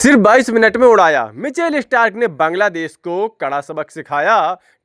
सिर्फ 22 मिनट में उड़ाया। मिचेल स्टार्क ने बांग्लादेश को कड़ा सबक सिखाया।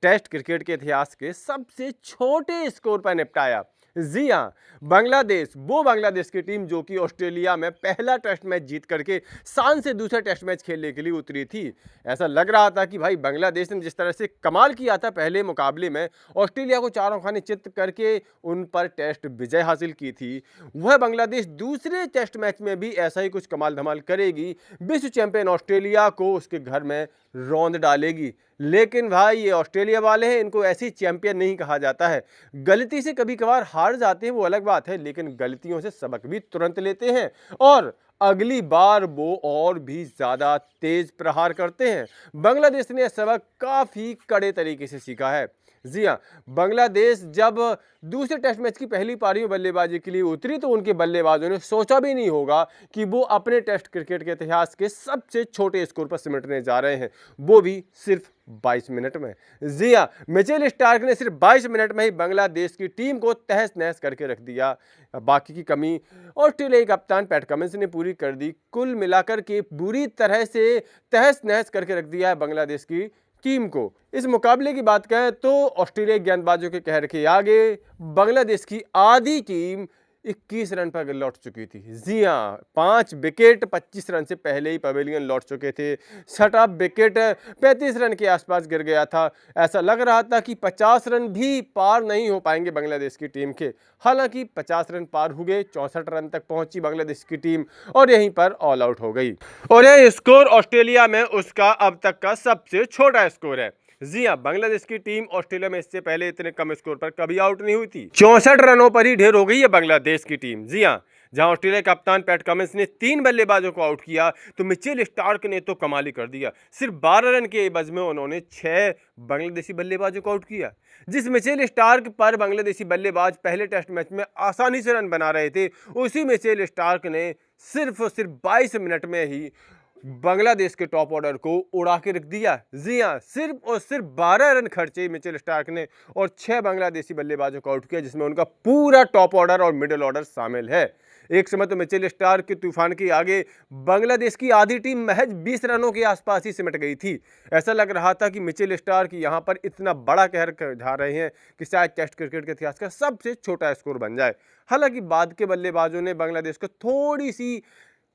टेस्ट क्रिकेट के इतिहास के सबसे छोटे स्कोर पर निपटाया। जी हां, बांग्लादेश की टीम जो कि ऑस्ट्रेलिया में पहला टेस्ट मैच जीत करके शान से दूसरा टेस्ट मैच खेलने के लिए उतरी थी। ऐसा लग रहा था कि भाई बांग्लादेश ने जिस तरह से कमाल किया था पहले मुकाबले में, ऑस्ट्रेलिया को चारों खाने चित्त करके उन पर टेस्ट विजय हासिल की थी, वह बांग्लादेश दूसरे टेस्ट मैच में भी ऐसा ही कुछ कमाल धमाल करेगी, विश्व चैंपियन ऑस्ट्रेलिया को उसके घर में रौंद डालेगी। लेकिन भाई ये ऑस्ट्रेलिया वाले हैं, इनको ऐसी चैंपियन नहीं कहा जाता है। गलती से कभी कभार हार जाते हैं वो अलग बात है, लेकिन गलतियों से सबक भी तुरंत लेते हैं और अगली बार वो और भी ज्यादा तेज प्रहार करते हैं। बांग्लादेश ने सबक काफी कड़े तरीके से सीखा है। जी हाँ, बांग्लादेश जब दूसरे टेस्ट मैच की पहली पारी में बल्लेबाजी के लिए उतरी तो उनके बल्लेबाजों ने सोचा भी नहीं होगा कि वो अपने टेस्ट क्रिकेट के इतिहास के सबसे छोटे स्कोर पर सिमटने जा रहे हैं, वो भी सिर्फ 22 मिनट में। जी हाँ, मिचेल स्टार्क ने सिर्फ 22 मिनट में ही बांग्लादेश की टीम को तहस नहस करके रख दिया। बाकी की कमी ऑस्ट्रेलियाई कप्तान पैट कमिंस ने पूरी कर दी। कुल मिलाकर के बुरी तरह से तहस नहस करके रख दिया है बांग्लादेश की टीम को। इस मुकाबले की बात करें तो ऑस्ट्रेलिया गेंदबाजों के कहर के आगे बांग्लादेश की आधी टीम 21 रन पर लौट चुकी थी। जी हां, 5 विकेट 25 रन से पहले ही पवेलियन लौट चुके थे। छठा विकेट 35 रन के आसपास गिर गया था। ऐसा लग रहा था कि 50 रन भी पार नहीं हो पाएंगे बांग्लादेश की टीम के। हालांकि 50 रन पार हो गए, 64 रन तक पहुंची बांग्लादेश की टीम और यहीं पर ऑल आउट हो गई। और यह स्कोर ऑस्ट्रेलिया में उसका अब तक का सबसे छोटा स्कोर है। जी हां, बांग्लादेश की टीम ऑस्ट्रेलिया में इससे पहले इतने कम स्कोर पर कभी आउट नहीं हुई थी। 64 रनों पर ही ढेर हो गई है बांग्लादेश की टीम। जी हां, जहां ऑस्ट्रेलिया कप्तान पैट कमिंस ने 3 बल्लेबाजों को आउट किया तो मिचेल स्टार्क ने तो कमाल ही कर दिया। सिर्फ 12 रन के एवज में उन्होंने 6 बांग्लादेशी बल्लेबाजों को आउट किया। जिस मिचेल स्टार्क पर बांग्लादेशी बल्लेबाज पहले टेस्ट मैच में आसानी से रन बना रहे थे, उसी मिचेल स्टार्क ने सिर्फ 22 मिनट में ही बांग्लादेश के टॉप ऑर्डर को उड़ा के रख दिया। जी हां, सिर्फ और सिर्फ 12 रन खर्चे मिचेल स्टार्क ने और 6 बांग्लादेशी बल्लेबाजों को आउट किया, जिसमें उनका पूरा टॉप ऑर्डर और मिडिल ऑर्डर शामिल है। एक समय तो मिचेल स्टार्क के तूफान के आगे बांग्लादेश की आधी टीम महज 20 रनों के आसपास ही सिमट गई थी। ऐसा लग रहा था कि मिचेल स्टार्क यहां पर इतना बड़ा कहर ढा रहे हैं कि शायद टेस्ट क्रिकेट के इतिहास का सबसे छोटा स्कोर बन जाए। हालांकि बाद के बल्लेबाजों ने बांग्लादेश को थोड़ी सी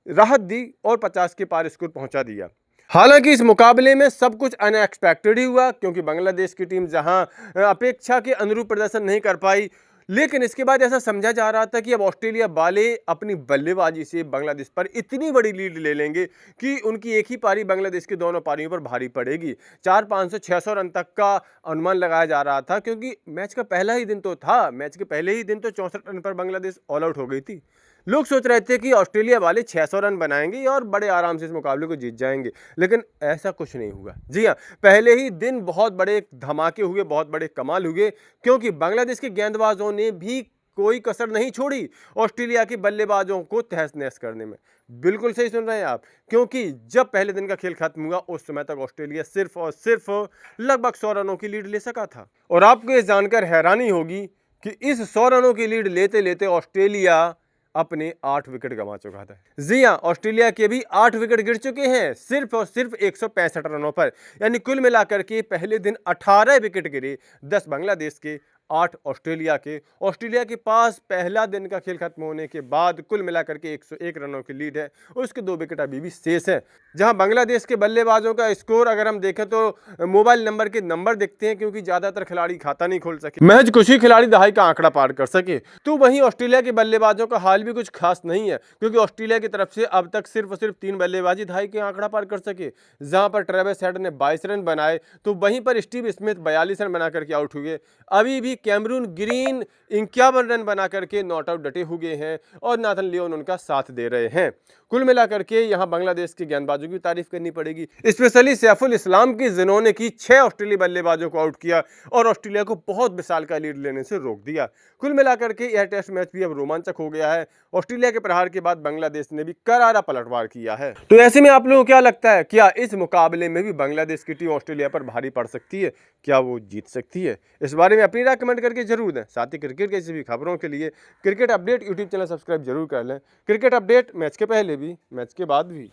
राहत दी और 50 के पार स्कोर पहुंचा दिया। हालांकि इस मुकाबले में सब कुछ अनएक्सपेक्टेड ही हुआ, क्योंकि बांग्लादेश की टीम जहां अपेक्षा के अनुरूप प्रदर्शन नहीं कर पाई, लेकिन इसके बाद ऐसा समझा जा रहा था कि अब ऑस्ट्रेलिया वाले अपनी बल्लेबाजी से बांग्लादेश पर इतनी बड़ी लीड ले लेंगे कि उनकी एक ही पारी बांग्लादेश की दोनों पारियों पर भारी पड़ेगी। 400-500-600 रन तक का अनुमान लगाया जा रहा था, क्योंकि मैच का पहला ही दिन तो था। मैच के पहले ही दिन तो 64 रन पर बांग्लादेश ऑल आउट हो गई थी। लोग सोच रहे थे कि ऑस्ट्रेलिया वाले 600 रन बनाएंगे और बड़े आराम से इस मुकाबले को जीत जाएंगे, लेकिन ऐसा कुछ नहीं हुआ। जी हाँ, पहले ही दिन बहुत बड़े धमाके हुए, बहुत बड़े कमाल हुए, क्योंकि बांग्लादेश के गेंदबाजों ने भी कोई कसर नहीं छोड़ी ऑस्ट्रेलिया के बल्लेबाजों को तहस नहस करने में। बिल्कुल सही सुन रहे हैं आप, क्योंकि जब पहले दिन का खेल खत्म हुआ उस समय तक ऑस्ट्रेलिया सिर्फ और सिर्फ लगभग 100 रनों की लीड ले सका था। और आपको ये जानकर हैरानी होगी कि इस 100 रनों की लीड लेते लेते ऑस्ट्रेलिया अपने 8 विकेट गंवा चुका था। जी हां, ऑस्ट्रेलिया के भी 8 विकेट गिर चुके हैं सिर्फ और सिर्फ 165 रनों पर। यानी कुल मिलाकर के पहले दिन 18 विकेट गिरे, 10 बांग्लादेश के, 8 ऑस्ट्रेलिया के। ऑस्ट्रेलिया के पास पहला दिन का खेल खत्म होने के बाद कुल मिलाकर के 101 रनों की लीड है, उसके 2 विकेट अभी भी शेष हैं। जहां बांग्लादेश के बल्लेबाजों का स्कोर अगर हम देखें तो मोबाइल नंबर के नंबर दिखते हैं, क्योंकि ज्यादातर खिलाड़ी खाता नहीं खोल सके, महज कुछ ही खिलाड़ी दहाई का आंकड़ा पार कर सके। तो वहीं ऑस्ट्रेलिया के बल्लेबाजों का हाल भी कुछ खास नहीं है, क्योंकि ऑस्ट्रेलिया की तरफ से अब तक सिर्फ और सिर्फ 3 बल्लेबाजी दहाई के आंकड़ा पार कर सके। जहां पर ट्रेविस हेड ने 22 रन बनाए तो वहीं पर स्टीव स्मिथ 42 रन बनाकर के आउट हुए। अभी भी कैमरून ग्रीन 51 रन बनाकर के नॉट आउट डटे हुए हैं और नाथन लियोन उनका साथ दे रहे हैं। कुल मिलाकर के यहां बांग्लादेश के गेंदबाजों की तारीफ करनी पड़ेगी, स्पेशली सैफुल इस्लाम की, जिन्होंने की 6 ऑस्ट्रेलियाई बल्लेबाजों को आउट किया और ऑस्ट्रेलिया को बहुत विशाल का लीड लेने से रोक दिया। कुल मिलाकर के यह टेस्ट मैच भी अब रोमांचक हो गया है। ऑस्ट्रेलिया के प्रहार के बाद बांग्लादेश ने भी करारा पलटवार किया है। तो ऐसे में आप लोगों को क्या लगता है, क्या इस मुकाबले में भी बांग्लादेश की टीम ऑस्ट्रेलिया पर भारी पड़ सकती है? क्या वो जीत सकती है? इस बारे में अपनी राय कमेंट करके जरूर दें। साथ ही क्रिकेट की सभी खबरों के लिए cricket update YouTube channel subscribe जरूर कर लें। क्रिकेट अपडेट मैच के पहले भी, मैच के बाद भी।